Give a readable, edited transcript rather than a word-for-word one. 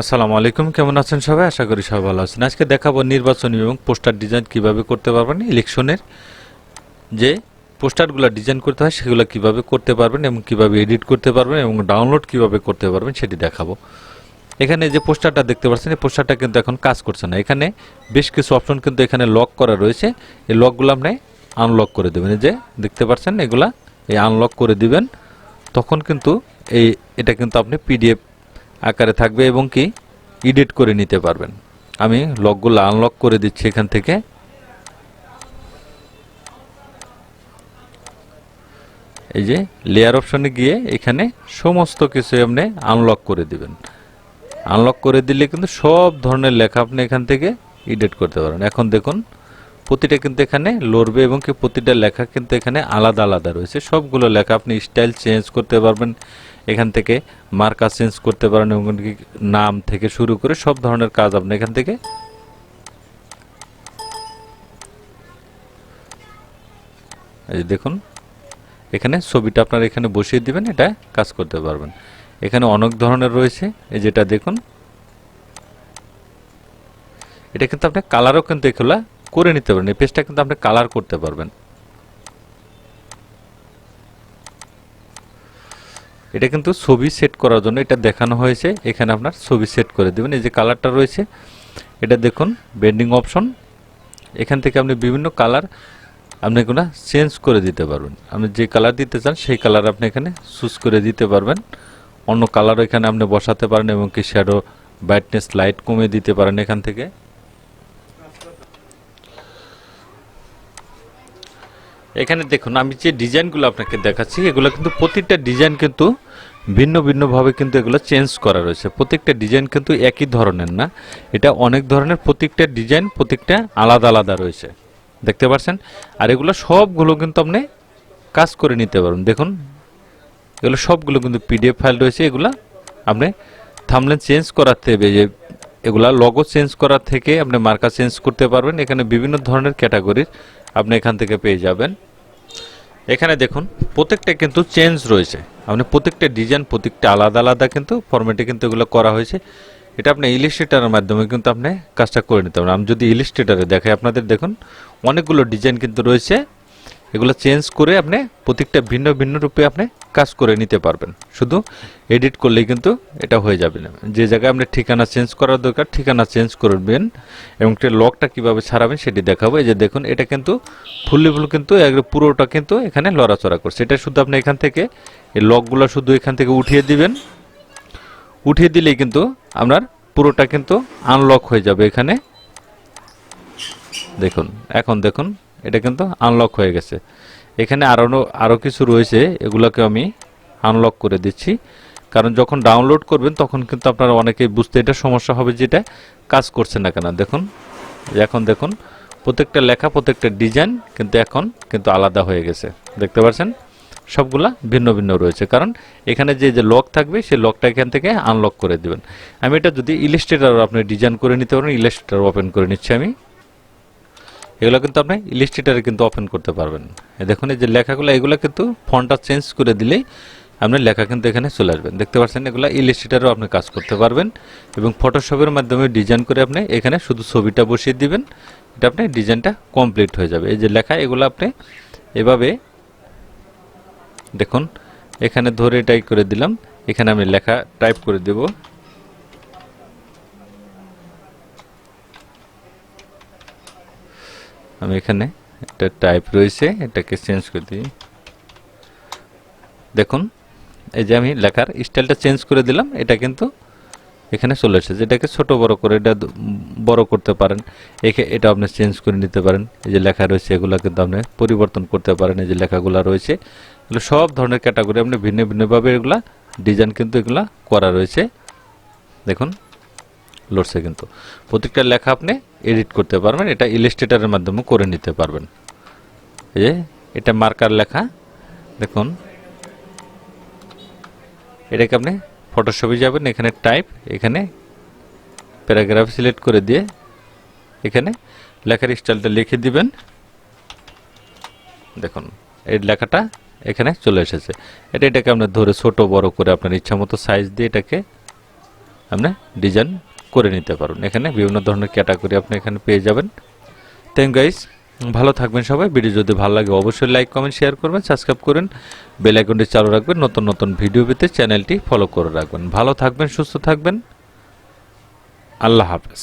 আসসালামু আলাইকুম, কেমন আছেন সবাই? আশা করি সবাই ভালো আছেন। আজকে দেখাবো নির্বাচনী এবং পোস্টার ডিজাইন কিভাবে করতে পারবেন। ইলেকশনের যে পোস্টারগুলো ডিজাইন করতে হয় সেগুলো কিভাবে করতে পারবেন এবং কিভাবে এডিট করতে পারবেন এবং ডাউনলোড কিভাবে করতে পারবেন সেটি দেখাবো। এখানে যে পোস্টারটা দেখতে পাচ্ছেন, এই পোস্টারটা কিন্তু এখন কাজ করছে না। এখানে বেশ কিছু অপশন কিন্তু এখানে লক করা রয়েছে। এই লকগুলো আপনি আনলক করে দেবেন। এই যে দেখতে পাচ্ছেন, এগুলা এই আনলক করে দিবেন। তখন কিন্তু এটা কিন্তু আপনি পিডিএফ আকারে থাকবে এবং কি এডিট করে নিতে পারবেন। আমি লকগুলো আনলক করে দিচ্ছি এখান থেকে। এই যে লেয়ার অপশনে গিয়ে এখানে সমস্ত কিছু আপনি আনলক করে দিবেন। আনলক করে দিলে কিন্তু সব ধরনের লেখা আপনি এখান থেকে এডিট করতে পারেন। এখন দেখুন, প্রতিটা কিন্তু এখানে লড়বে এবং কি প্রতিটা লেখা কিন্তু এখানে আলাদা আলাদা রয়েছে। সবগুলো লেখা আপনি স্টাইল চেঞ্জ করতে পারবেন, এখান থেকে মার্কা চেঞ্জ করতে পারেন এবং কি নাম থেকে শুরু করে সব ধরনের কাজ আপনি এখান থেকে এই দেখুন, এখানে ছবিটা আপনারা এখানে বসিয়ে দিবেন, এটা কাজ করতে পারবেন। এখানে অনেক ধরনের রয়েছে। এই যেটা দেখুন, এটা কিন্তু আপনি কালারও কিন্তু এগুলা করে নিতে পারেন। এই পেজটা কিন্তু আপনি কালার করতে পারবেন। এটা কিন্তু ছবি সেট করার জন্য এটা দেখানো হয়েছে। এখানে আপনার ছবি সেট করে দেবেন। এই যে কালারটা রয়েছে, এটা দেখুন বেন্ডিং অপশন। এখান থেকে আপনি বিভিন্ন কালার আপনি এগুলো চেঞ্জ করে দিতে পারবেন। আপনি যে কালার দিতে চান সেই কালার আপনি এখানে চুজ করে দিতে পারবেন। অন্য কালারও এখানে আপনি বসাতে পারেন এবং কি শ্যাডো ব্রাইটনেস লাইট কমিয়ে দিতে পারেন এখান থেকে। এখানে দেখুন, আমি যে ডিজাইনগুলো আপনাকে দেখাচ্ছি এগুলো কিন্তু প্রত্যেকটা ডিজাইন কিন্তু ভিন্ন ভিন্নভাবে কিন্তু এগুলো চেঞ্জ করা রয়েছে। প্রত্যেকটা ডিজাইন কিন্তু একই ধরনের না, এটা অনেক ধরনের। প্রত্যেকটা ডিজাইন প্রত্যেকটা আলাদা আলাদা রয়েছে, দেখতে পাচ্ছেন। আর এগুলো সবগুলো কিন্তু আপনি কাজ করে নিতে পারবেন। দেখুন, এগুলো সবগুলো কিন্তু পিডিএফ ফাইল রয়েছে। এগুলা আপনি থাম্বনেল চেঞ্জ করাতে হবে, যে এগুলা লোগো চেঞ্জ করার থেকে আপনি মার্কা চেঞ্জ করতে পারবেন। এখানে বিভিন্ন ধরনের ক্যাটাগরির আপনি এখান থেকে পেয়ে যাবেন। এখানে দেখুন, প্রত্যেকটা কিন্তু চেঞ্জ রয়েছে। আপনি প্রত্যেকটা ডিজাইন প্রত্যেকটা আলাদা আলাদা কিন্তু ফরম্যাটে কিন্তু এগুলো করা হয়েছে। এটা আপনি ইলিস্ট্রেটরের মাধ্যমে কিন্তু আপনি কাজটা করে নিতে পারেন। আমি যদি ইলিস্ট্রেটরে দেখাই আপনাদের, দেখুন অনেকগুলো ডিজাইন কিন্তু রয়েছে। এগুলো চেঞ্জ করে আপনি প্রত্যেকটা ভিন্ন ভিন্ন রূপে আপনি কাজ করে নিতে পারবেন। শুধু এডিট করলেই কিন্তু এটা হয়ে যাবে না। যে জায়গায় আপনি ঠিকানা চেঞ্জ করার দরকার ঠিকানা চেঞ্জ করবেন এবং লকটা কিভাবে ছাড়াবেন সেটি দেখাবো। এই যে দেখুন, এটা কিন্তু ফুল কিন্তু একদম পুরোটা কিন্তু এখানে লড়াচড়া করছে। এটা শুধু আপনি এখান থেকে এই লকগুলো শুধু এখান থেকে উঠিয়ে দিবেন। উঠিয়ে দিলেই কিন্তু আপনার পুরোটা কিন্তু আনলক হয়ে যাবে। এখানে দেখুন, এখন দেখুন এটা কিন্তু আনলক হয়ে গেছে। এখানে আরও কিছু রয়েছে, এগুলোকে আমি আনলক করে দিচ্ছি। কারণ যখন ডাউনলোড করবেন তখন কিন্তু আপনারা অনেকেই বুঝতে এটা সমস্যা হবে যে এটা কাজ করছে না কেন। দেখুন, এখন দেখুন প্রত্যেকটা লেখা প্রত্যেকটা ডিজাইন কিন্তু এখন কিন্তু আলাদা হয়ে গেছে, দেখতে পাচ্ছেন। সবগুলা ভিন্ন ভিন্ন রয়েছে, কারণ এখানে যে লক থাকবে সেই লকটা এখান থেকে আনলক করে দিবেন। আমি এটা যদি ইলাস্ট্রেটর আপনি ডিজাইন করে নিতে পারেন, ইলাস্ট্রেটর ওপেন করে নিচ্ছি আমি। এগুলো কিন্তু আপনি ইলাস্ট্রেটরে কিন্তু ওপেন করতে পারবেন। দেখুন, এই যে লেখাগুলো এগুলো কিন্তু ফন্টটা চেঞ্জ করে দিলেই আপনার লেখা কিন্তু এখানে চলে আসবেন, দেখতে পাচ্ছেন। এগুলো ইলাস্ট্রেটরেও আপনি কাজ করতে পারবেন এবং ফটোশপের মাধ্যমে ডিজাইন করে আপনি এখানে শুধু ছবিটা বসিয়ে দিবেন, এটা আপনি ডিজাইনটা কমপ্লিট হয়ে যাবে। এই যে লেখা এগুলো আপনি এভাবে দেখুন, এখানে ধরে টাইপ করে দিলাম, এখানে আমি লেখা টাইপ করে দেব। আমি এখানে একটা টাইপ রয়েছে, এটাকে চেঞ্জ করে দিই। দেখুন, এই যে আমি লেখার স্টাইলটা চেঞ্জ করে দিলাম, এটা কিন্তু এখানে চলে এসেছে। এটাকে ছোট বড় করে এটা বড় করতে পারেন, এটা আপনি চেঞ্জ করে নিতে পারেন। এই যে লেখা রয়েছে এগুলো কিন্তু আপনি পরিবর্তন করতে পারেন। এই যে লেখাগুলো রয়েছে এগুলো সব ধরনের ক্যাটাগরি আপনি ভিন্ন ভিন্নভাবে এগুলা ডিজাইন কিন্তু এগুলা করা রয়েছে। দেখুন লড়ছে, কিন্তু প্রত্যেকটা লেখা আপনি এডিট করতে পারবেন, এটা ইলাস্ট্রেটরের মাধ্যমে করে নিতে পারবেন। এই যে এটা মার্কার লেখা, দেখুন এটাকে আপনি ফটোশপে যাবেন, এখানে টাইপ, এখানে প্যারাগ্রাফ সিলেক্ট করে দিয়ে এখানে লেখার স্টাইলটা লিখে দিবেন। দেখুন এই লেখাটা এখানে চলে এসেছে। এটাকে আপনি ধরে ছোট বড় করে আপনার ইচ্ছা মতো সাইজ দিয়ে এটাকে আপনি ডিজাইন করে নিতে পারুন। এখানে বিভিন্ন ধরনের ক্যাটাগরি আপনি এখানে পেয়ে যাবেন। থ্যাংক গাইস, ভালো থাকবেন সবাই। ভিডিও যদি ভালো লাগে অবশ্যই লাইক কমেন্ট শেয়ার করবেন, সাবস্ক্রাইব করুন, বেল আইকনটি চালু রাখবেন, নতুন নতুন ভিডিও পেতে চ্যানেলটি ফলো করে রাখবেন। ভালো থাকবেন, সুস্থ থাকবেন, আল্লাহ হাফেজ।